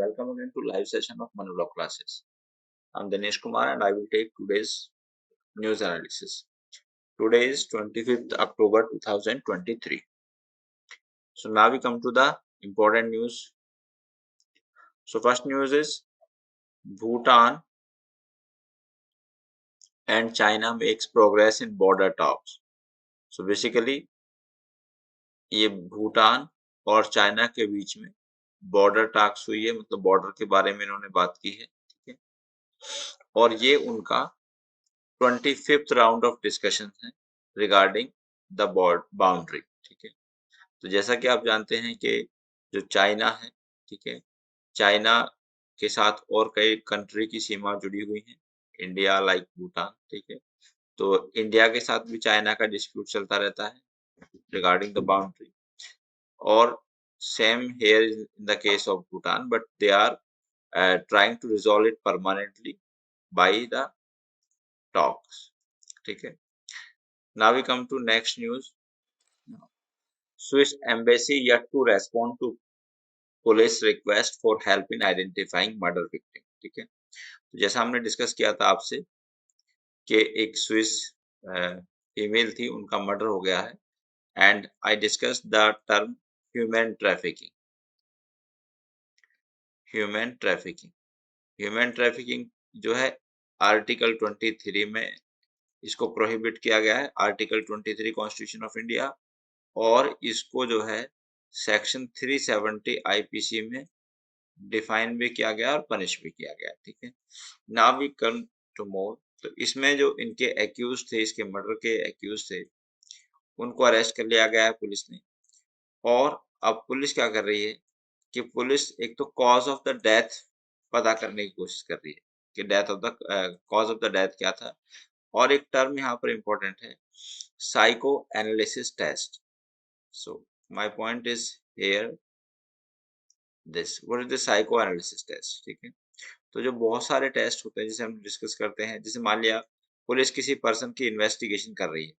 welcome again to live session of Manolog classes. I'm Dinesh Kumar and I will take today's news analysis. Today is 25th October 2023. So now we come to the important news. So first news is Bhutan and China makes progress in border talks. So basically ये भूटान और China के बीच में border talks हुई है, मतलब border के बारे में इन्होंने बात की है, ठीक है। और ये उनका 25th राउंड ऑफ डिस्कशन है रिगार्डिंग द बाउंड्री, ठीक है। तो जैसा कि आप जानते हैं कि जो चाइना है, ठीक है, चाइना के साथ और कई कंट्री की सीमा जुड़ी हुई है, इंडिया लाइक भूटान, ठीक है। तो इंडिया के साथ भी चाइना का डिस्प्यूट चलता रहता है रिगार्डिंग द बाउंड्री, और same here in the case of Bhutan, but they are trying to resolve it permanently by the talks, ठीक है। Now we come to next news. Swiss embassy yet to respond to police request for help in identifying murder victim, ठीक है। तो जैसा हमने discuss किया था आपसे कि एक स्विस फीमेल थी, उनका मर्डर हो गया है, and I discuss the term human trafficking. Human trafficking human trafficking जो है आर्टिकल 23 में इसको प्रोहिबिट किया गया है, आर्टिकल 23 कॉन्स्टिट्यूशन ऑफ इंडिया, और इसको जो है सेक्शन 370 आईपीसी में डिफाइन भी किया गया और पनिश भी किया गया, ठीक है। नाउ वी कम टू मोर। तो इसमें जो इनके एक्यूज थे, इसके मर्डर के एक्यूज थे, उनको अरेस्ट कर लिया गया है पुलिस ने। और अब पुलिस क्या कर रही है कि पुलिस एक तो कॉज ऑफ द डेथ पता करने की कोशिश कर रही है कि death of the cause of the death क्या था। और एक टर्म यहाँ पर इंपॉर्टेंट है, psycho analysis test. So my point is here this, what is the psycho analysis test, ठीक है। तो जो बहुत सारे टेस्ट होते हैं जिसे हम डिस्कस करते हैं, जैसे मान लिया पुलिस किसी पर्सन की इन्वेस्टिगेशन कर रही है।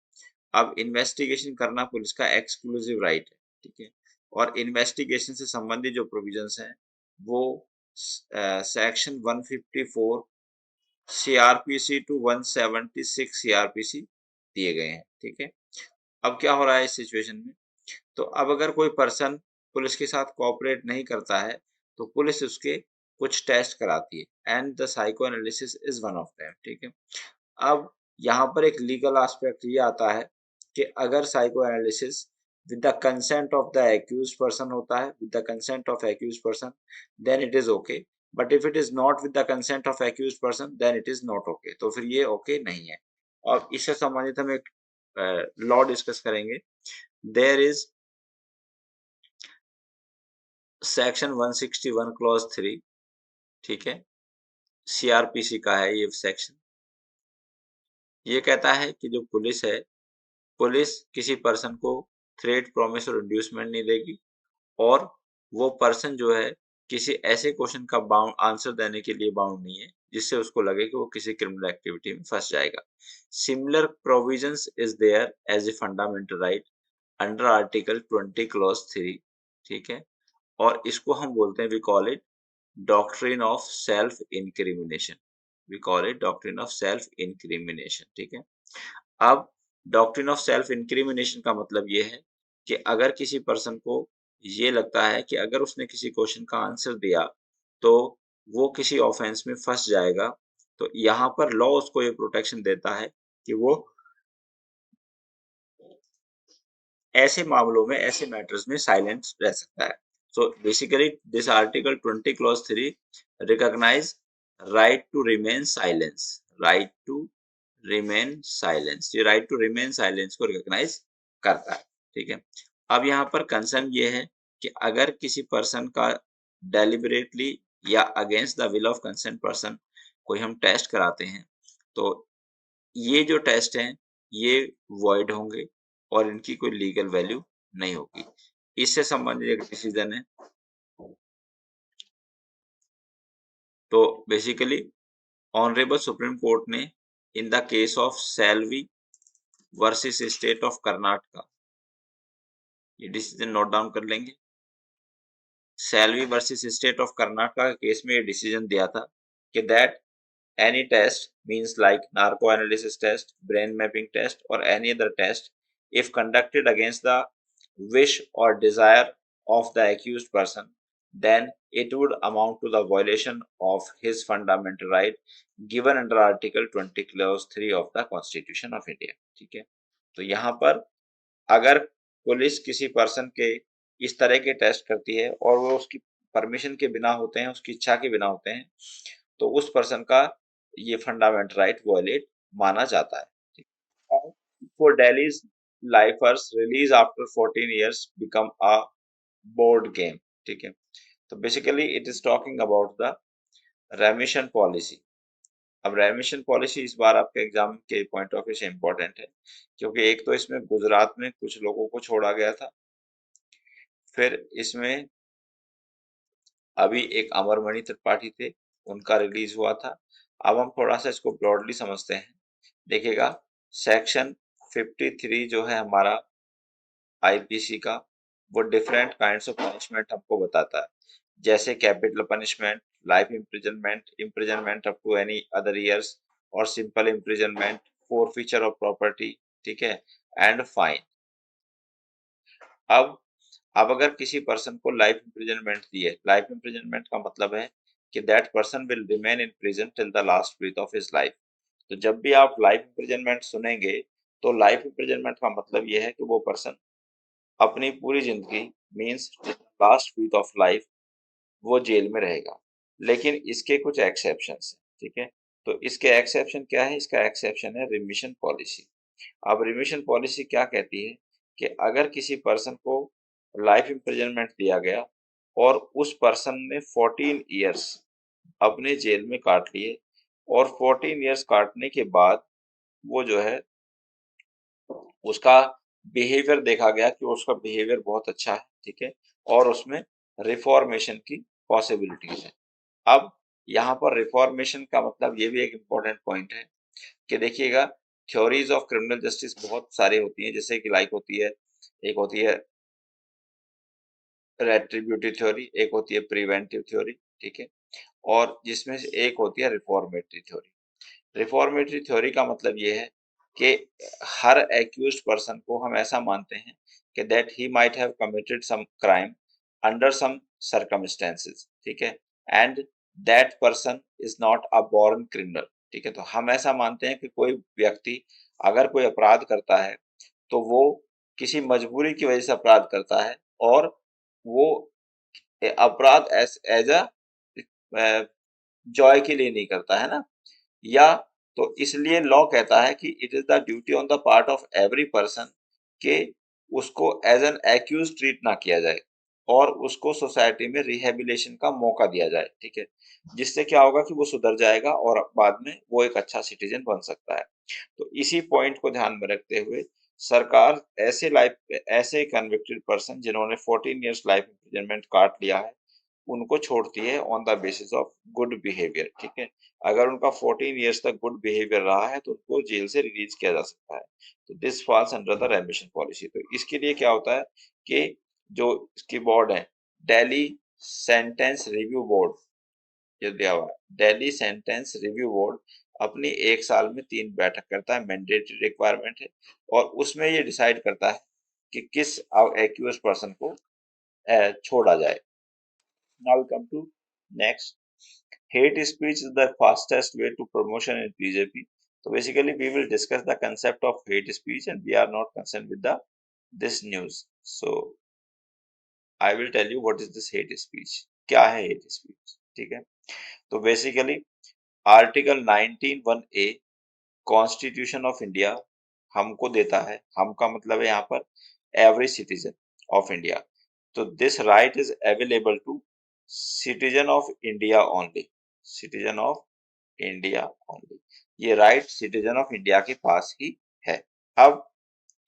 अब इन्वेस्टिगेशन करना पुलिस का एक्सक्लूसिव राइट है, ठीक है। और इन्वेस्टिगेशन से संबंधित जो प्रोविजंस हैं वो सेक्शन 154 सीआरपीसी टू 176 सीआरपीसी दिए गए हैं, ठीक है। अब क्या हो रहा है इस सिचुएशन में, तो अब अगर कोई पर्सन पुलिस के साथ कोऑपरेट नहीं करता है तो पुलिस उसके कुछ टेस्ट कराती है, and the psycho analysis is one of them, ठीक है। अब यहाँ पर एक लीगल एस्पेक्ट ये आता है कि अगर psycho analysis with the consent of the accuse person होता है, with the consent of accuse person, then it is okay, but if it is not with the consent of accuse person then it is not okay, तो फिर ये okay नहीं है। और इससे संबंधित हम एक लॉ डिस्कस करेंगे। देयर इज सेक्शन 161 क्लॉज 3, ठीक है, सीआरपीसी का है ये सेक्शन। ये कहता है कि जो पुलिस है, पुलिस किसी पर्सन को थ्रेट, प्रॉमिस और इंड्यूसमेंट नहीं देगी, और वो पर्सन जो है किसी ऐसे क्वेश्चन का बाउंड आंसर देने के लिए बाउंड नहीं है जिससे उसको लगे कि वो किसी क्रिमिनल एक्टिविटी में फंस जाएगा। Similar provisions is there as a fundamental right under article 20 clause 3, ठीक है। और इसको हम बोलते हैं, we call it doctrine of self incrimination, we call it doctrine of self incrimination, ठीक है। अब डॉक्ट्रिन ऑफ सेल्फ इंक्रिमिनेशन का मतलब ये है कि अगर किसी पर्सन को ये लगता है कि अगर उसने किसी क्वेश्चन का आंसर दिया तो वो किसी ऑफेंस में फंस जाएगा, तो यहाँ पर लॉ उसको ये प्रोटेक्शन देता है कि वो ऐसे मामलों में, ऐसे मैटर्स में साइलेंट रह सकता है। So basically this article 20 clause 3 recognize right to remain silence, right to remain silence, ये राइट टू रिमेन साइलेंस को रिकॉग्नाइज करता है, ठीक है। अब यहाँ पर कंसर्न ये है कि अगर किसी पर्सन का डेलिबरेटली या against the will of concern person कोई हम टेस्ट कराते हैं, तो ये जो टेस्ट हैं ये वॉइड होंगे और इनकी कोई लीगल वैल्यू नहीं होगी। इससे संबंधित एक डिसीजन है। तो बेसिकली ऑनरेबल सुप्रीम कोर्ट ने in the case of Selvi versus state of Karnataka, ये डिसीजन नोट डाउन कर लेंगे। Selvi versus state of Karnataka के केस में ये डिसीजन दिया था कि that any test means like narcoanalysis test, brain mapping test, or any other test, if conducted against the wish or desire of the accused person, then it would amount to the violation of his fundamental right given under Article 20 Clause 3 of the Constitution of India. ठीक है, तो यहाँ पर अगर police किसी person के इस तरह के टेस्ट करती है और वो उसकी परमिशन के बिना होते हैं, उसकी इच्छा के बिना होते हैं, तो उस पर्सन का ये फंडामेंटल राइट वॉयलेट माना जाता है। For Delhi's lifers release after 14 years become a board game। ठीक है, तो basically it is talking about the remission policy. अब रेमिशन पॉलिसी इस बार आपके एग्जाम के पॉइंट ऑफ व्यू से इम्पोर्टेंट है, क्योंकि एक तो इसमें गुजरात में कुछ लोगों को छोड़ा गया था, फिर इसमें अभी एक अमरमणि त्रिपाठी थे, उनका रिलीज हुआ था। अब हम थोड़ा सा इसको ब्रॉडली समझते हैं। देखिएगा, सेक्शन 53 जो है हमारा आईपीसी का, वो डिफरेंट काइंड्स ऑफ पनिशमेंट हमको बताता है, जैसे capital punishment, life imprisonment, imprisonment up to any other years, और simple imprisonment, forfeiture of property, ठीक है, एंड फाइन। अब अब अगर किसी पर्सन को लाइफ इम्प्रिजनमेंट दी है, लाइफ इम्प्रिजनमेंट का मतलब है कि that person will remain in prison till the last breath of his life. तो जब भी आप लाइफ इम्प्रिजनमेंट सुनेंगे, तो लाइफ इम्प्रिजनमेंट का मतलब यह है कि वो पर्सन अपनी पूरी जिंदगी, means last breath of life, वो जेल में रहेगा। लेकिन इसके कुछ एक्सेप्शंस हैं, ठीक है, तो इसके एक्सेप्शन क्या है? इसका एक्सेप्शन है रिमिशन पॉलिसी। अब रिमिशन पॉलिसी क्या कहती है कि अगर किसी पर्सन को लाइफ इम्प्रिजनमेंट दिया गया और उस पर्सन ने 14 इयर्स अपने जेल में काट लिए, और 14 इयर्स काटने के बाद वो जो है उसका बिहेवियर देखा गया कि उसका बिहेवियर बहुत अच्छा है, ठीक है, और उसमें रिफॉर्मेशन की पॉसिबिलिटीज है। अब यहाँ पर रिफॉर्मेशन का मतलब ये भी एक इम्पोर्टेंट पॉइंट है कि देखिएगा, थ्योरीज ऑफ क्रिमिनल जस्टिस बहुत सारी होती हैं, जैसे कि लाइक होती है, एक होती है रेट्रिब्यूटिव थ्योरी, एक होती है प्रिवेंटिव थ्योरी, ठीक है, और जिसमें से एक होती है रिफॉर्मेटरी थ्योरी। रिफॉर्मेटरी थ्योरी का मतलब ये है कि हर एक्यूज्ड पर्सन को हम ऐसा मानते हैं कि that he might have committed some crime under some circumstances, ठीक है, and that person is not a born criminal. ठीक है, तो हम ऐसा मानते हैं कि कोई व्यक्ति अगर कोई अपराध करता है तो वो किसी मजबूरी की वजह से अपराध करता है, और वो अपराध एज अ जॉय के लिए नहीं करता है ना, या तो इसलिए लॉ कहता है कि it is the duty on the part of every person के उसको एज एन एक्यूज ट्रीट ना किया जाए और उसको सोसाइटी में रिहेबिलेशन का मौका दिया जाए, ठीक है, जिससे क्या होगा कि वो सुधर जाएगा और बाद में वो एक अच्छा सिटीजन बन सकता है। तो इसी पॉइंट को ध्यान में रखते हुए सरकार ऐसे कन्विक्टेड पर्सन जिन्होंने 14 इयर्स लाइफ इम्प्रिजनमेंट काट लिया है, उनको छोड़ती है on the basis of good behaviour, ठीक है। अगर उनका 14 इयर्स तक गुड बिहेवियर रहा है तो उनको जेल से रिलीज किया जा सकता है। तो this falls under the remission policy. तो इसके लिए क्या होता है कि जो इसकी बोर्ड है, दिल्ली सेंटेंस रिव्यू बोर्ड, जो दिया हुआ है, दिल्ली सेंटेंस रिव्यू बोर्ड अपनी एक साल में 3 बैठक करता है, मैंडेटरी रिक्वायरमेंट है, और उसमें ये डिसाइड करता है कि किस एक्यूज पर्सन को छोड़ा जाए। Now we come to next. Hate speech is the fastest way to promotion in BJP. So basically, we will discuss the concept of hate speech, and we are not concerned with the this news. So I will tell you what is this hate speech. क्या है hate speech? ठीक है. तो basically, Article 19(1)(a) Constitution of India हमको देता है, हम का मतलब है यहाँ पर every citizen of India. तो this right is available to citizen of India only, citizen of India only। ये राइट सिटीजन ऑफ इंडिया के पास ही है। अब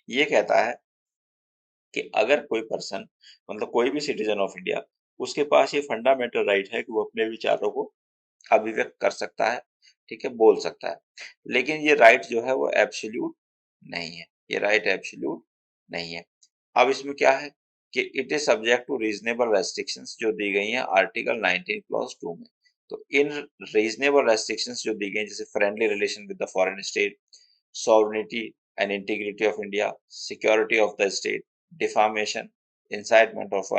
ये कहता है कि अगर कोई पर्सन, मतलब कोई भी सिटीजन ऑफ इंडिया, उसके पास ये फंडामेंटल राइट है कि वो अपने विचारों को अभिव्यक्त कर सकता है, ठीक है, बोल सकता है, लेकिन ये राइट जो है वो एब्सोल्यूट नहीं है, ये राइट एब्सोल्यूट नहीं है। अब इसमें क्या है कि it is subject to reasonable restrictions जो दी गई हैं आर्टिकल 19 क्लॉज 2 में। तो इन रीजनेबल रेस्ट्रिक्शंस जो दी गई, जैसे friendly relation with the foreign state, sovereignty and integrity of India, security of the state, defamation, incitement of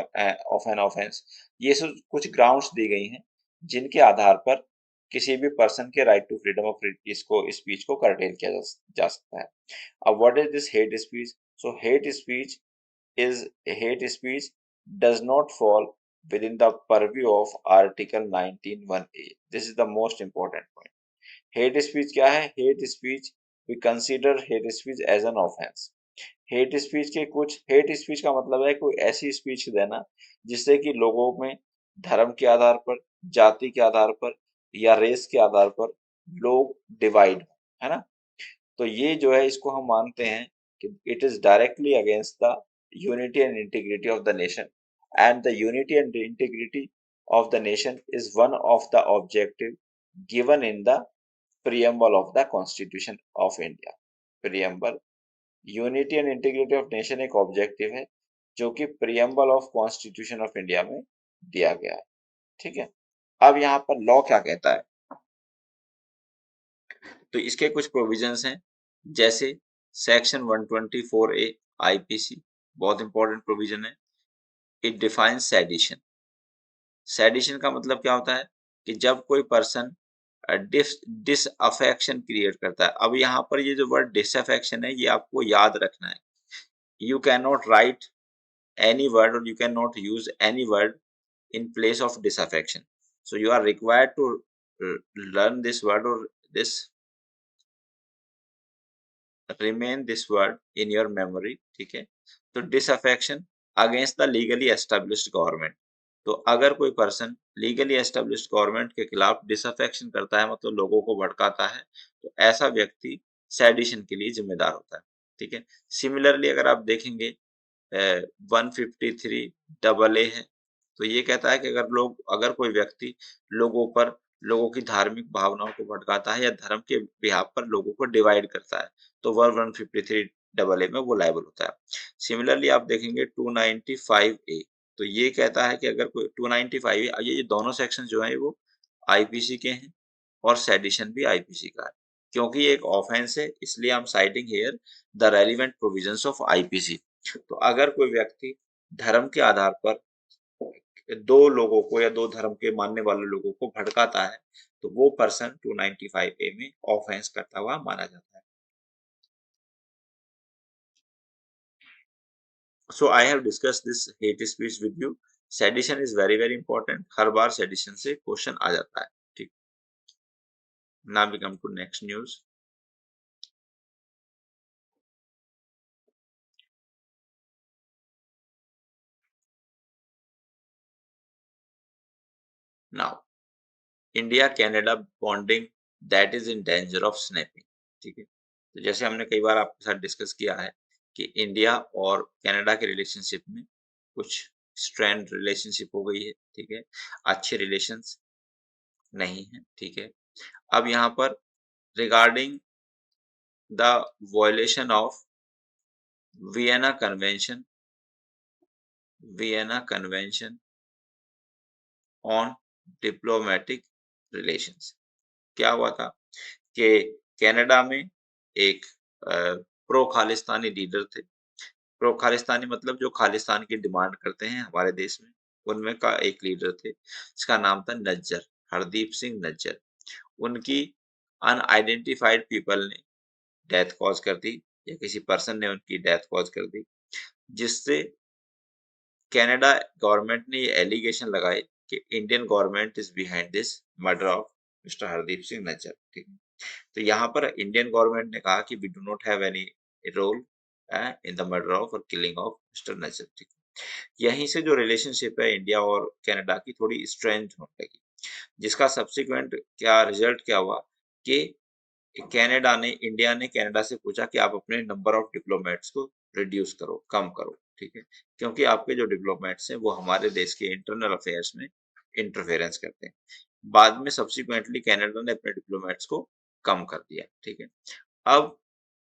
an offence, ये सब कुछ ग्राउंड्स दी गई हैं जिनके आधार पर किसी भी पर्सन के right to freedom of speech को कर्टेल किया जा सकता है। अब what is this hate speech? So hate speech is hate speech does not fall within the purview of Article 19(1)(a). This is the most important point. Hate speech क्या है? Hate speech, we consider hate speech as an offense. Hate speech के कुछ hate speech का मतलब है कोई ऐसी speech देना जिससे कि लोगों में धर्म के आधार पर, जाति के आधार पर या रेस के आधार पर लोग डिवाइड, है ना? तो ये जो है इसको हम मानते हैं कि it is directly against the unity and integrity of the nation, and the unity and integrity of the nation is one of the objective given in the preamble of the constitution of India. Preamble, unity and integrity of nation एक objective है जो कि preamble of constitution of India में दिया गया है। ठीक है, अब यहाँ पर लॉ क्या कहता है? तो इसके कुछ प्रोविजंस हैं, जैसे सेक्शन 124A आईपीसी, बहुत इंपॉर्टेंट प्रोविजन है। It defines sedition. सेडिशन का मतलब क्या होता है कि जब कोई पर्सन डिसअफेक्शन क्रिएट करता है। अब यहाँ पर ये जो वर्ड डिसअफेक्शन है ये आपको याद रखना है। You can not write any word और you can not use any word in place of disaffection. So you are required to learn this word or this remain this word in your memory. ठीक है, तो disaffection against the legally established government. तो अगर कोई person legally established government के खिलाफ disaffection करता है, मतलब लोगों को भड़काता है, तो ऐसा व्यक्ति सेडिशन के लिए जिम्मेदार होता है। ठीक है, सिमिलरली अगर आप देखेंगे 153AA है, तो ये कहता है कि अगर कोई व्यक्ति लोगों की धार्मिक भावनाओं को भड़काता है या धर्म के बिहाफ पर लोगों को डिवाइड करता है, तो 153AA में वो लायबल होता है। सिमिलरली आप देखेंगे 295A, तो ये कहता है कि अगर कोई 295 ये दोनों सेक्शन जो है वो आईपीसी के हैं और सेडिशन भी आईपीसी का है। क्योंकि ये एक ऑफेंस है इसलिए हम citing here the relevant provisions of IPC. तो अगर कोई व्यक्ति धर्म के आधार पर दो लोगों को या दो धर्म के मानने वाले लोगों को भड़काता है, तो वो पर्सन 295A में ऑफेंस करता हुआ माना जाता है। So I have discussed this hate speech with you. Sedition is very very important. Her bar sedition से क्वेश्चन आ जाता है। ठीक, now we come to next news. Now India Canada bonding that is in danger of snapping. ठीक है, तो जैसे हमने कई बार आपके साथ डिस्कस किया है कि इंडिया और कनाडा के रिलेशनशिप में कुछ स्ट्रेंड रिलेशनशिप हो गई है। ठीक है, अच्छे रिलेशंस नहीं है। ठीक है, अब यहाँ पर regarding the violation of Vienna convention, Vienna convention on diplomatic relations, क्या हुआ था कि कनाडा में एक प्रो खालिस्तानी लीडर थे। प्रो खालिस्तानी मतलब जो खालिस्तान की डिमांड करते हैं हमारे देश में, उनमें का एक लीडर थे, इसका नाम था नज्जर, हरदीप सिंह नज्जर। उनकी अनआइडेंटिफाइड पीपल ने डेथ कॉज कर दी या किसी पर्सन ने उनकी डेथ कॉज कर दी, जिससे कनाडा गवर्नमेंट ने ये एलिगेशन लगाए कि Indian government is behind this murder of mister Hardeep Singh Nijjar. ठीक है, तो यहाँ पर इंडियन गवर्नमेंट ने कहा कि we do not have any role in the murder of और किलिंग ऑफ मिस्टर नज्जर। ठीक, यहीं से जो रिलेशनशिप है इंडिया और कनाडा की थोड़ी स्ट्रेंथ होने लगी, जिसका सब्सिक्वेंट क्या रिजल्ट क्या हुआ कि इंडिया ने कनाडा से पूछा कि आप अपने नंबर ऑफ डिप्लोमेट्स को रिड्यूस करो, कम करो। ठीक है, क्योंकि आपके जो डिप्लोमेट्स हैं वो हमारे देश के इंटरनल अफेयर्स में इंटरफेरेंस करते हैं। बाद में सब्सिक्वेंटली कनाडा ने अपने डिप्लोमेट्स को कम कर दिया। ठीक है, अब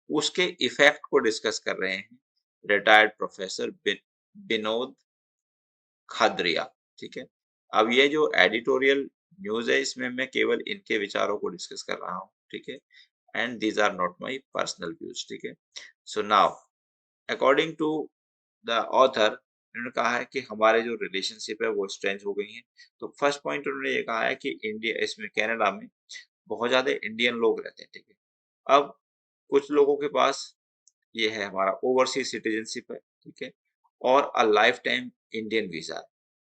उसके इफेक्ट को डिस्कस कर रहे हैं रिटायर्ड प्रोफेसर विनोद खदरिया, ठीक है। अब ये जो एडिटोरियल न्यूज है, इसमें मैं केवल इनके विचारों को डिस्कस कर रहा हूँ, ठीक है। And these are not my personal views, ठीक है। So now according to the author, इन्होंने कहा है कि हमारे जो रिलेशनशिप है वो स्ट्रेंथ हो गई है। तो फर्स्ट पॉइंट उन्होंने ये कहा है कि इंडिया, इसमें कनाडा में बहुत ज्यादा इंडियन लोग रहते हैं, ठीक है। अब कुछ लोगों के पास ये है, हमारा ओवरसीज सिटीजनशिप है, ठीक है, और a life time Indian visa है।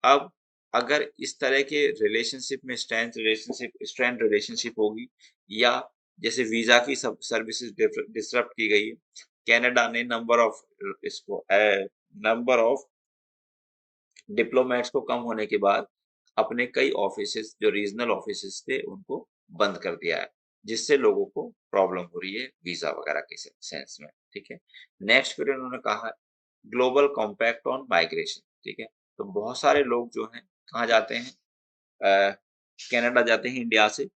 अब अगर इस तरह के रिलेशनशिप में स्ट्रेंथ रिलेशनशिप होगी, या जैसे वीजा की सब सर्विसेज डिसरप्ट की गई है, कनाडा ने नंबर ऑफ डिप्लोमेट्स को कम होने के बाद अपने कई ऑफिसेस, जो रीजनल ऑफिसेस थे, उनको बंद कर दिया है, जिससे लोगों को प्रॉब्लम हो रही है वीजा वगैरह के सेंस में, ठीक है। नेक्स्ट फिर उन्होंने कहा ग्लोबल कॉम्पैक्ट ऑन माइग्रेशन, ठीक है। तो बहुत सारे लोग जो हैं कहाँ जाते हैं, कनाडा जाते हैं इंडिया से,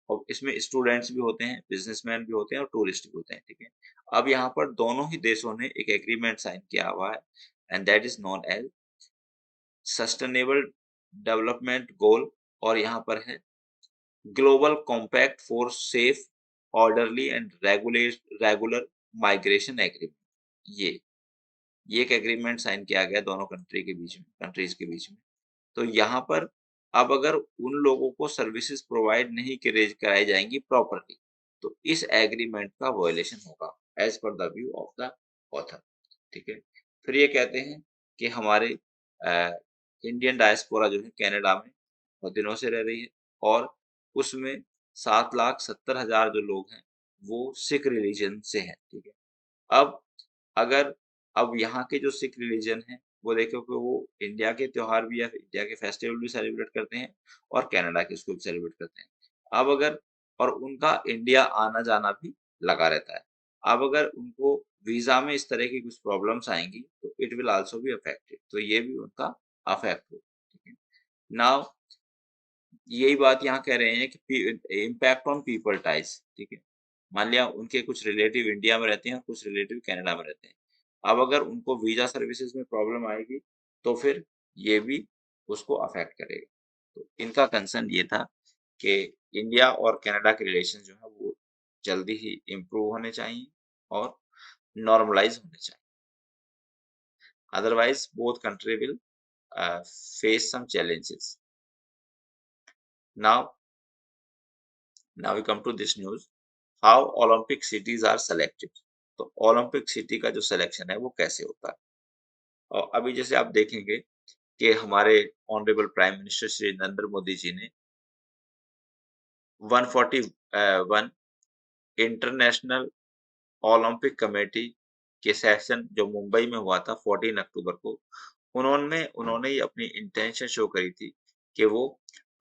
और इसमें स्टूडेंट्स भी होते हैं, बिजनेसमैन भी होते हैं और टूरिस्ट भी होते हैं, ठीक है। अब यहाँ पर दोनों ही देशों ने एक एग्रीमेंट साइन किया हुआ है, and that is known as sustainable development goal, और यहाँ पर है global compact for safe, orderly and regular migration agreement. ये ये एक एग्रीमेंट साइन किया गया दोनों कंट्रीज के बीच में। तो यहाँ पर अब अगर उन लोगों को सर्विसेज प्रोवाइड नहीं कराई जाएंगी प्रॉपरली, तो इस एग्रीमेंट का वायलेशन होगा, as per the view of the author, ठीक है। फिर ये कहते हैं कि हमारे इंडियन डायस्पोरा जो है कनाडा में बहुत दिनों से रह रही है, और उसमें 7,70,000 जो लोग हैं वो सिख रिलीजन से हैं, ठीक है। अब अगर अब यहाँ के जो सिख रिलीजन है, वो देखो कि वो इंडिया के त्योहार भी या इंडिया के फेस्टिवल भी सेलिब्रेट करते हैं, और कनाडा के उसको भी सेलिब्रेट करते हैं। अब अगर और उनका इंडिया आना जाना भी लगा रहता है। अब अगर उनको वीजा में इस तरह की कुछ प्रॉब्लम्स आएंगी, तो it will also be affected, तो ये भी उनका अफेक्ट हो, ठीक है। नाउ यही बात यहाँ कह रहे हैं कि इम्पैक्ट ऑन पीपल टाइज, ठीक है। मान लिया उनके कुछ रिलेटिव इंडिया में रहते हैं और कुछ रिलेटिव कनाडा में रहते हैं। अब अगर उनको वीजा सर्विसेज में प्रॉब्लम आएगी, तो फिर ये भी उसको अफेक्ट करेगा। तो इनका कंसर्न ये था कि इंडिया और कनाडा के रिलेशन जो है वो जल्दी ही इम्प्रूव होने चाहिए और नॉर्मलाइज होने चाहिए, otherwise both country will face some challenges. Now we come to this news, how Olympic cities are selected. तो ओलंपिक सिटी का जो सिलेक्शन है वो कैसे होता है, और अभी जैसे आप देखेंगे कि हमारे honourable prime minister Shri Narendra Modi ji ने 141 इंटरनेशनल ओलंपिक कमेटी के सेशन जो मुंबई में हुआ था 14 अक्टूबर को, उन्होंने उन्होंने ये अपनी इंटेंशन शो करी थी कि वो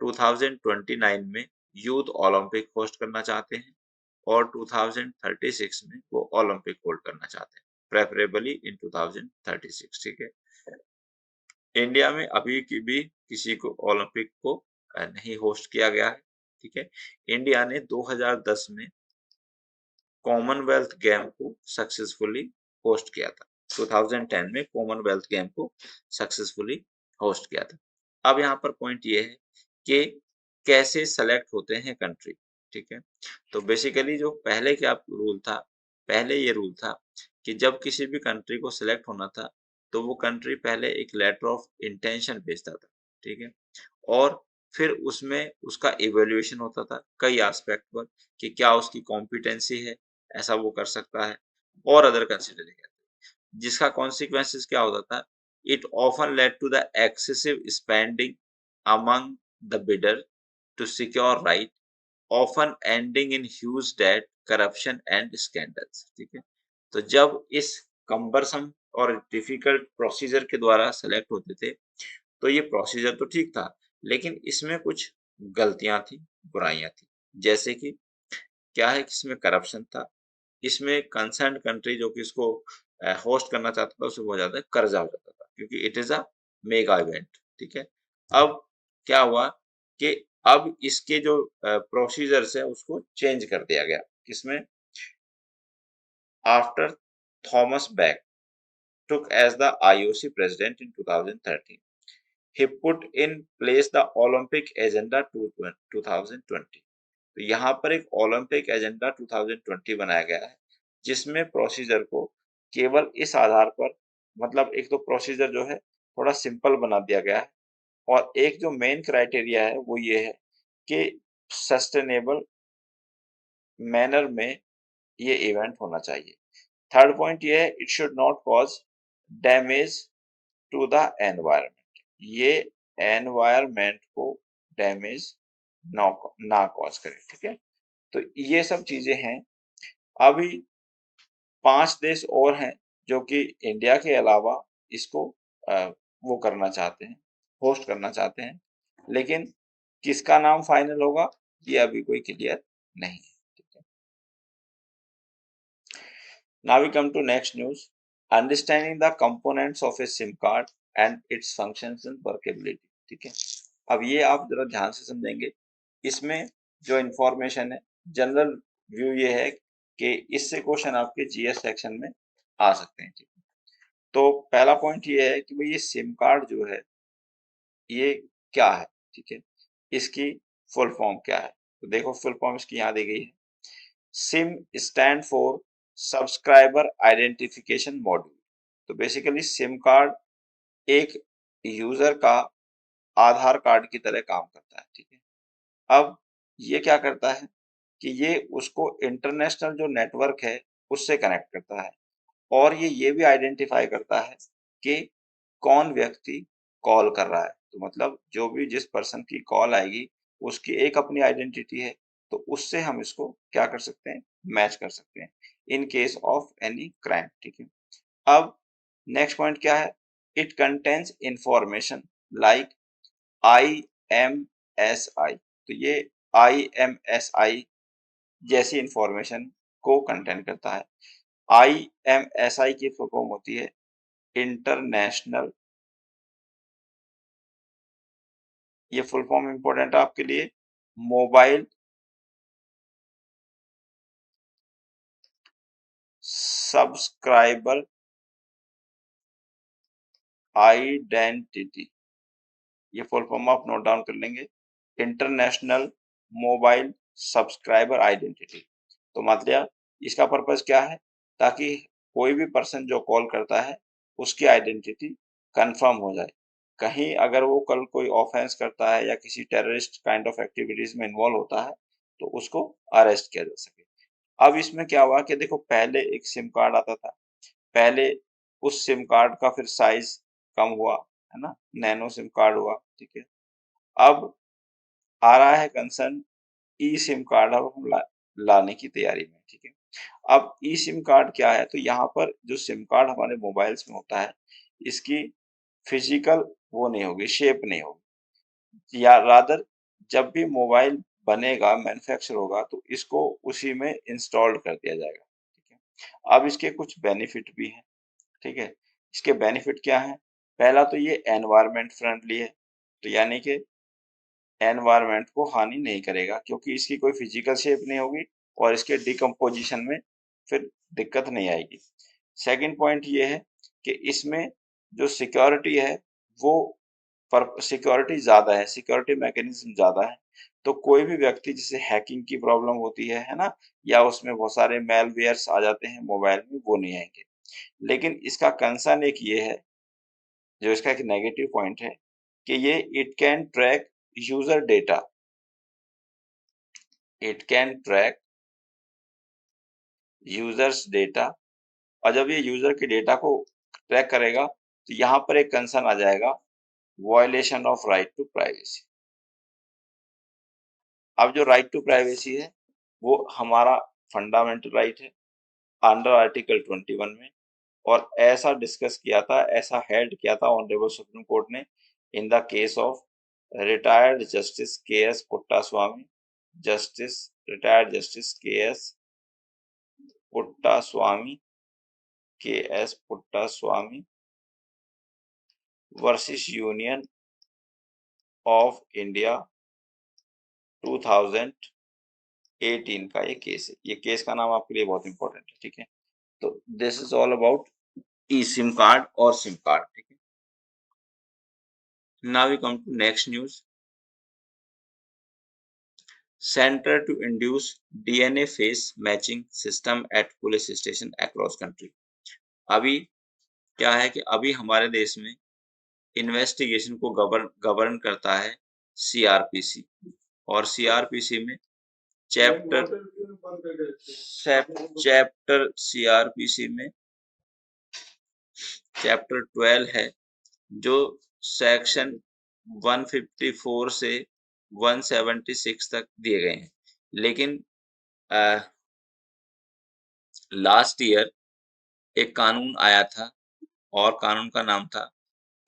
2029 में यूथ ओलंपिक होस्ट करना चाहते हैं, और 2036 में वो ओलंपिक होल्ड करना चाहते हैं, प्रेफरेबली इन 2036, ठीक है। इंडिया में अभी की भी किसी को ओलंपिक को नहीं होस्ट किया गया है, ठीक है। इंडिया ने 2010 में कॉमनवेल्थ गेम को सक्सेसफुली होस्ट किया था, 2010 में कॉमनवेल्थ गेम को सक्सेसफुली होस्ट किया था। अब यहाँ पर पॉइंट ये है कि कैसे सेलेक्ट होते हैं कंट्री, ठीक है। तो बेसिकली जो पहले क्या रूल था, पहले ये रूल था कि जब किसी भी कंट्री को सिलेक्ट होना था, तो वो कंट्री पहले एक लेटर ऑफ इंटेंशन भेजता था, ठीक है। और फिर उसमें उसका इवैल्यूएशन होता था कई एस्पेक्ट पर, कि क्या उसकी कॉम्पिटेंसी है, ऐसा वो कर सकता है, और अदर कंसिडरेशन, जिसका कॉन्सिक्वेंसेस क्या होता था, it often led to the excessive spending among the bidder to secure right, often ending in huge debt, corruption and scandals, ठीक है। तो जब इस कम्बरसम और डिफिकल्ट प्रोसीजर के द्वारा सेलेक्ट होते थे, तो ये प्रोसीजर तो ठीक था, लेकिन इसमें कुछ गलतियां थी, बुराइयां थी, जैसे कि क्या है कि इसमें करप्शन था, इसमें कंसर्न कंट्री जो कि इसको होस्ट करना चाहता था, उससे बहुत ज्यादा कर्जा हो जाता था, क्योंकि it is a mega event, ठीक है। अब क्या हुआ कि अब इसके जो प्रोसीजर्स है उसको चेंज कर दिया गया, किसमें, after Thomas back, took as the IOC president in 2013. He put in place the Olympic agenda to 2020. तो यहाँ पर एक ओलंपिक एजेंडा 2020 बनाया गया है, जिसमें प्रोसीजर को केवल इस आधार पर, मतलब एक तो प्रोसीजर जो है थोड़ा सिंपल बना दिया गया है, और एक जो मेन क्राइटेरिया है वो ये है कि सस्टेनेबल मैनर में ये इवेंट होना चाहिए। थर्ड पॉइंट ये है, it should not cause damage to the environment. ये एनवायरनमेंट को डैमेज ना ना कॉज करे, ठीक है। तो ये सब चीजें हैं। अभी 5 देश और हैं जो कि इंडिया के अलावा इसको वो करना चाहते हैं, होस्ट करना चाहते हैं, लेकिन किसका नाम फाइनल होगा ये अभी कोई क्लियर नहीं है, ठीक है। Now we come to next news. Understanding the components of a SIM card and its functions and workability. ठीक है। अब ये आप जरा ध्यान से समझेंगे। इसमें जो इंफॉर्मेशन है, जनरल व्यू ये है कि इससे क्वेश्चन आपके जीएस सेक्शन में आ सकते हैं, ठीक है। तो पहला पॉइंट ये है कि भाई ये सिम कार्ड जो है ये क्या है, ठीक है। इसकी फुल फॉर्म क्या है, तो देखो फुल फॉर्म इसकी यहाँ दी गई है। SIM stand for subscriber identification module. तो बेसिकली सिम कार्ड एक यूजर का आधार कार्ड की तरह काम करता है, ठीक है। अब ये क्या करता है कि ये उसको इंटरनेशनल जो नेटवर्क है उससे कनेक्ट करता है, और ये भी आइडेंटिफाई करता है कि कौन व्यक्ति कॉल कर रहा है। तो मतलब जो भी जिस पर्सन की कॉल आएगी उसकी एक अपनी आइडेंटिटी है, तो उससे हम इसको क्या कर सकते हैं, मैच कर सकते हैं in case of any crime, ठीक है। अब नेक्स्ट पॉइंट क्या है, it contains information like IMSI। तो ये IMSI जैसी इंफॉर्मेशन को कंटेंट करता है। IMSI की फुल फॉर्म होती है इंटरनेशनल, ये फुल फॉर्म इंपॉर्टेंट है आपके लिए, मोबाइल सब्सक्राइबर आइडेंटिटी। ये फुल फॉर्म आप नोट डाउन कर लेंगे, इंटरनेशनल मोबाइल सब्सक्राइबर आइडेंटिटी। तो मतलब इसका पर्पस क्या है, ताकि कोई भी पर्सन जो कॉल करता है उसकी आइडेंटिटी कंफर्म हो जाए। कहीं अगर वो कल कोई ऑफेंस करता है या किसी टेररिस्ट काइंड ऑफ एक्टिविटीज में इन्वॉल्व होता है तो उसको अरेस्ट किया जा सके। अब इसमें क्या हुआ कि देखो पहले एक सिम कार्ड आता था, पहले उस सिम कार्ड का फिर साइज कम हुआ, है ना, नैनो सिम कार्ड हुआ, ठीक है। अब आ रहा है कंसर्न ई सिम कार्ड, अब हम लाने की तैयारी में, ठीक है। अब ई सिम कार्ड क्या है, तो यहाँ पर जो सिम कार्ड हमारे मोबाइल्स में होता है इसकी फिजिकल वो नहीं होगी, शेप नहीं होगी, या रादर जब भी मोबाइल बनेगा, मैन्युफैक्चर होगा, तो इसको उसी में इंस्टॉल्ड कर दिया जाएगा, ठीक है। अब इसके कुछ बेनिफिट भी हैं, ठीक है। इसके बेनिफिट क्या हैं, पहला तो ये एनवायरमेंट फ्रेंडली है, तो यानी कि एनवायरनमेंट को हानि नहीं करेगा क्योंकि इसकी कोई फिजिकल शेप नहीं होगी और इसके डिकम्पोजिशन में फिर दिक्कत नहीं आएगी। सेकंड पॉइंट ये है कि इसमें जो सिक्योरिटी है वो पर सिक्योरिटी ज़्यादा है, सिक्योरिटी मैकेनिज्म ज़्यादा है। तो कोई भी व्यक्ति जिसे हैकिंग की प्रॉब्लम होती है ना, या उसमें बहुत सारे मैलवेयर्स आ जाते हैं मोबाइल में, वो नहीं आएंगे। लेकिन इसका कंसर्न एक ये है, जो इसका एक नेगेटिव पॉइंट है कि ये it can track user data, it can track users data. और जब ये यूजर के डेटा को ट्रैक करेगा तो यहाँ पर एक कंसर्न आ जाएगा, violation of right to privacy. अब जो राइट टू प्राइवेसी है वो हमारा फंडामेंटल राइट है अंडर आर्टिकल 21 में, और ऐसा डिस्कस किया था, ऐसा हेल्ड किया था ऑनरेबल सुप्रीम कोर्ट ने in the case of retired justice K S Puttaswamy, justice retired justice Puttaswamy K S Puttaswamy versus Union of India 2018 का ये केस है। ये केस का नाम आपके लिए बहुत इंपॉर्टेंट है, ठीक है। तो this is all about e SIM card और सिम कार्ड, ठीक है। Now we come to next news. Centre to induce DNA face matching system at police station across country. अभी क्या है कि अभी हमारे देश में इन्वेस्टिगेशन को गवर्न करता है सीआरपीसी, और सीआरपीसी में चैप्टर चैप्टर सीआरपीसी में चैप्टर 12 है, जो सेक्शन 154 से 176 तक दिए गए हैं। लेकिन लास्ट ईयर एक कानून आया था, और कानून का नाम था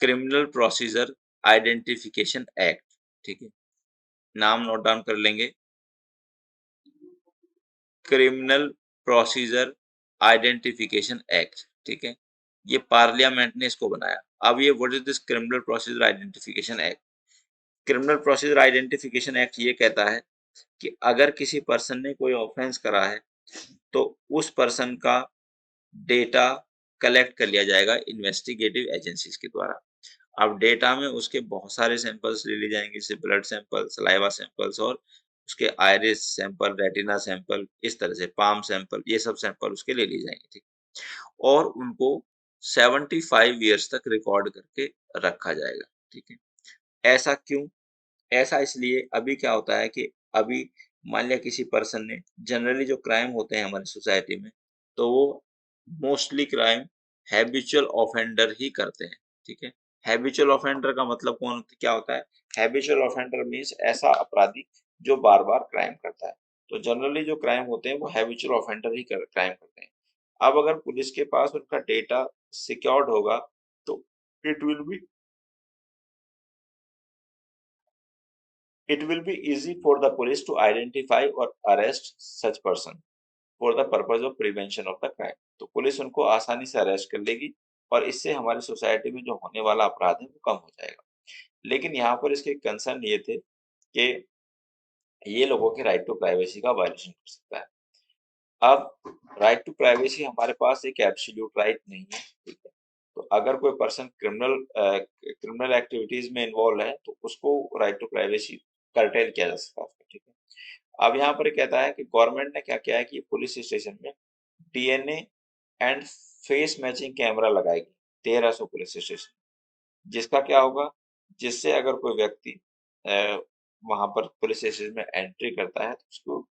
क्रिमिनल प्रोसीजर आइडेंटिफिकेशन एक्ट, ठीक है। नाम नोट डाउन कर लेंगे, क्रिमिनल प्रोसीजर आइडेंटिफिकेशन एक्ट, ठीक है। ये पार्लियामेंट ने इसको बनाया। अब ये what is this criminal procedure identification act? Criminal procedure identification act ये कहता है कि अगर किसी पर्सन ने कोई ऑफेंस करा है, तो उस पर्सन का डेटा कलेक्ट कर लिया जाएगा इन्वेस्टिगेटिव एजेंसीज के द्वारा। अब डेटा में उसके बहुत सारे सैंपल्स ले लिए जाएंगे, जैसे ब्लड सैंपल, सलाइवा सैंपल्स, और उसके आइरिस सैंपल, रेटिना सैंपल, इस तरह से पाम सैंपल, ये सब सैंपल उसके ले लिए जाएंगे, ठीक। और उनको 75 ईयर्स तक रिकॉर्ड करके रखा जाएगा, ठीक है। ऐसा क्यों? ऐसा इसलिए, अभी क्या होता है कि अभी मान लिया किसी पर्सन ने, जनरली जो क्राइम होते हैं हमारी सोसाइटी में, तो वो मोस्टली क्राइम हैबिचुअल ऑफेंडर ही करते हैं, ठीक है। हैबिचुअल ऑफेंडर का मतलब क्या होता है? हैबिचुअल ऑफेंडर मीन्स ऐसा अपराधी जो बार बार क्राइम करता है। तो जनरली जो क्राइम होते हैं वो हैबिचुअल ऑफेंडर ही क्राइम करते हैं। अब अगर पुलिस के पास उनका डेटा सिक्योर्ड होगा, तो it will be it will be easy for the police to identify or arrest such person for the purpose of prevention of the crime। तो पुलिस उनको आसानी से अरेस्ट कर लेगी, और इससे हमारी सोसाइटी में जो होने वाला अपराध है वो कम हो जाएगा। लेकिन यहाँ पर इसके कंसर्न ये थे कि ये लोगों के राइट टू प्राइवेसी का वायलेशन कर सकता है। अब राइट टू प्राइवेसी हमारे पास एक एब्सोल्यूट राइट नहीं है, ठीक है। तो अगर कोई पर्सन क्रिमिनल एक्टिविटीज में इन्वॉल्व है, तो उसको राइट टू प्राइवेसी कर्टेल किया जा सकता है, ठीक है। अब यहाँ पर कहता है कि गवर्नमेंट ने क्या किया है कि पुलिस स्टेशन में DNA and face matching camera लगाएगी 1300 पुलिस स्टेशन। जिसका क्या होगा, जिससे अगर कोई व्यक्ति वहां पर पुलिस स्टेशन में एंट्री करता है, तो उसको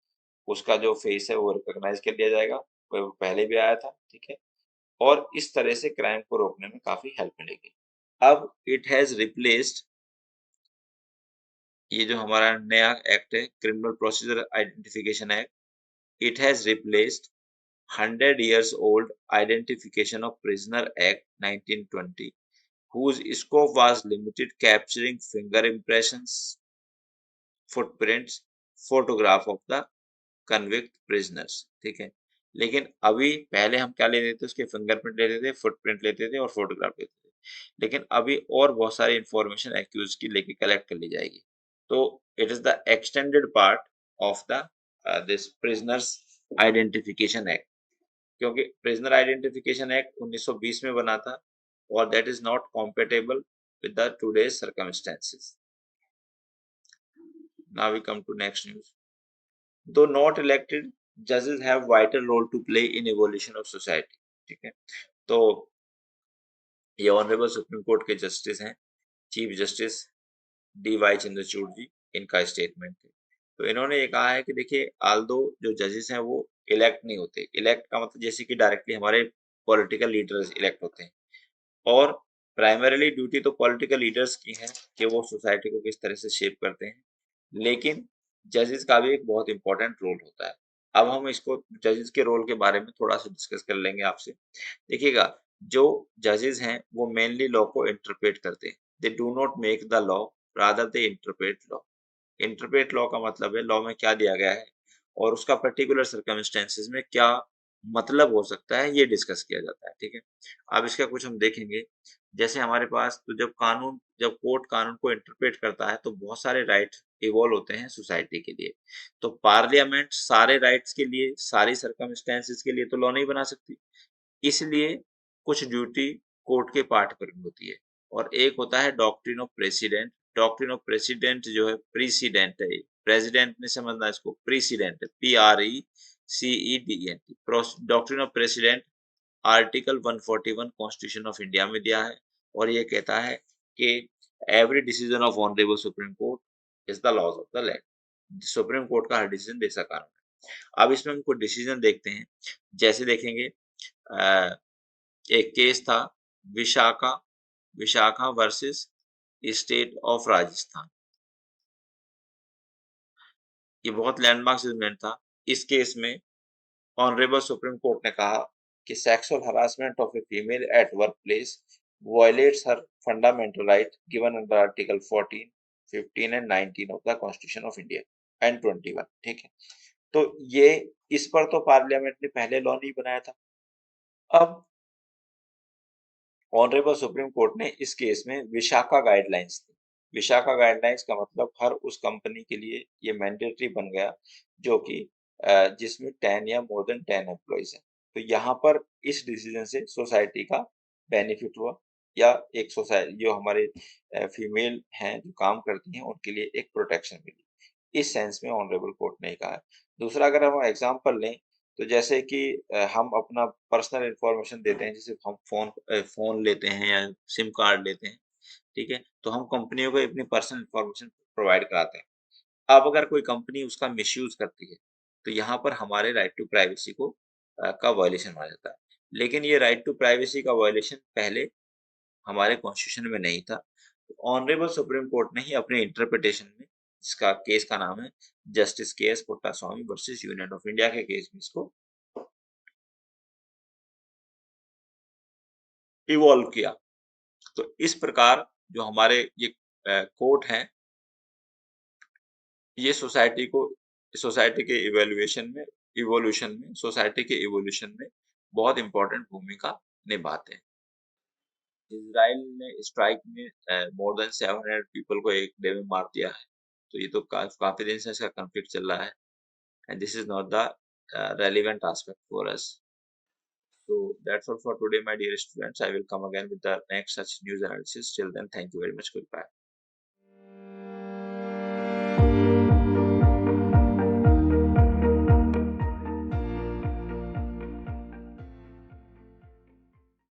उसका जो फेस है वो रिकॉग्नाइज कर लिया जाएगा, कोई वो पहले भी आया था, ठीक है। और इस तरह से क्राइम को रोकने में काफी हेल्प मिलेगी। अब इट हैज रिप्लेस्ड, ये जो हमारा नया एक्ट है criminal procedure identification act, it has replaced 100 years old Identification of Prisoner Act 1920, whose scope was limited capturing finger impressions, footprints, photograph of the convict prisoners, ठीक है। लेकिन अभी पहले हम क्या लेते थे, उसके फिंगरप्रिंट लेते थे, फुटप्रिंट लेते थे और फोटोग्राफ लेते थे। लेकिन अभी और बहुत सारी इंफॉर्मेशन एक्यूज की लेके कलेक्ट कर ली जाएगी। तो it is the extended part of the this prisoners identification act, क्योंकि प्रिजनर आइडेंटिफिकेशन एक्ट 1920 में बना था, और that is not compatible with the today's circumstances. Now we come to next news. Though not elected, judges have vital role to play in evolution of society, ठीक है। तो ये honourable supreme court के justice हैं, chief justice D Y Chandrachud ji, इनका statement है। तो इन्होंने ये कहा है कि देखिए, आल्दो जो जजेस हैं वो इलेक्ट नहीं होते। इलेक्ट का मतलब जैसे कि डायरेक्टली हमारे पॉलिटिकल लीडर्स इलेक्ट होते हैं, और प्राइमरीली ड्यूटी तो पॉलिटिकल लीडर्स की है कि वो सोसाइटी को किस तरह से शेप करते हैं, लेकिन जजेस का भी एक बहुत इंपॉर्टेंट रोल होता है। अब हम इसको जजेस के रोल के बारे में थोड़ा सा डिस्कस कर लेंगे आपसे। देखिएगा, जो जजेस हैं वो मेनली लॉ को इंटरप्रेट करते हैं। They do not make the law, rather they interpret law. Interpret law का मतलब है लॉ में क्या दिया गया है और उसका पर्टिकुलर सर्कमस्टेंसेस में क्या मतलब हो सकता है, ये डिस्कस किया जाता है, ठीक है। अब इसका कुछ हम देखेंगे। जैसे हमारे पास तो जब कोर्ट कानून को इंटरप्रेट करता है, तो बहुत सारे राइट इवॉल्व होते हैं सोसाइटी के लिए। तो पार्लियामेंट सारे राइट्स के लिए, सारी सर्कमस्टेंसेस के लिए तो लॉ नहीं बना सकती। इसलिए कुछ ड्यूटी कोर्ट के पार्ट पर भी होती है। और एक होता है doctrine of president. Doctrine of president जो है प्रीसिडेंट है, प्रेसिडेंट नहीं समझना इसको, प्रीसिडेंट है, PRECEDENT। Doctrine of precedent article 141 constitution of India में दिया है और ये कहता है कि every decision of honourable supreme Court is the laws of the land. Supreme Court का हर डिसीजन देश का कानून है। अब इसमें हम कुछ डिसीजन देखते हैं, जैसे देखेंगे एक केस था Vishakha Vishakha versus state of Rajasthan. ये बहुत लैंडमार्क जजमेंट था। इस केस में ऑनरेबल सुप्रीम कोर्ट ने कहा कि sexual harassment of a female at work place violets her fundamental right given under article 14, 15 and 19 of the constitution of India and 21। ठीक है, तो ये इस पर तो पार्लियामेंट ने पहले लॉ नहीं बनाया था। अब ऑनरेबल सुप्रीम कोर्ट ने इस केस में विशाखा गाइडलाइंस दी। विशाखा गाइडलाइंस का मतलब हर उस कंपनी के लिए ये मैंडेटरी बन गया जो कि जिसमें 10 या मोर देन 10 एम्प्लॉइज हैं। तो यहाँ पर इस डिसीजन से सोसाइटी का बेनिफिट हुआ, या एक सोसाइटी जो हमारे फीमेल हैं जो काम करती हैं उनके लिए एक प्रोटेक्शन मिली। इस सेंस में ऑनरेबल कोर्ट ने कहा है। दूसरा अगर हम एग्जांपल लें तो जैसे कि हम अपना पर्सनल इन्फॉर्मेशन देते हैं, जैसे हम फ़ोन लेते हैं या सिम कार्ड लेते हैं, ठीक है? तो हम कंपनियों को अपनी पर्सनल इन्फॉर्मेशन प्रोवाइड कराते हैं। अब अगर कोई कंपनी उसका मिसयूज़ करती है, तो यहाँ पर हमारे राइट टू प्राइवेसी को का वायलेशन माना जाता है। लेकिन ये राइट टू प्राइवेसी का वायलेशन पहले हमारे कॉन्स्टिट्यूशन में नहीं था। ऑनरेबल सुप्रीम कोर्ट ने ही अपने इंटरप्रिटेशन में, इसका केस का नाम है justice KS. Puttaswamy versus Union of India के केस में इसको इवॉल्व किया। तो इस प्रकार जो हमारे ये कोर्ट हैं, ये सोसाइटी के सोसाइटी के इवोल्यूशन में बहुत इम्पोर्टेंट भूमिका निभाते हैं। इज़राइल ने स्ट्राइक में मोर देन 700 पीपल को एक डे में मार दिया है। तो ये तो काफ़ी दिन से इसका कॉन्फ्लिक्ट चल रहा है and this is not the relevant aspect for us. So that's all for today, my dear students. I will come again with the next such news analysis. Till then, thank you very much. Goodbye.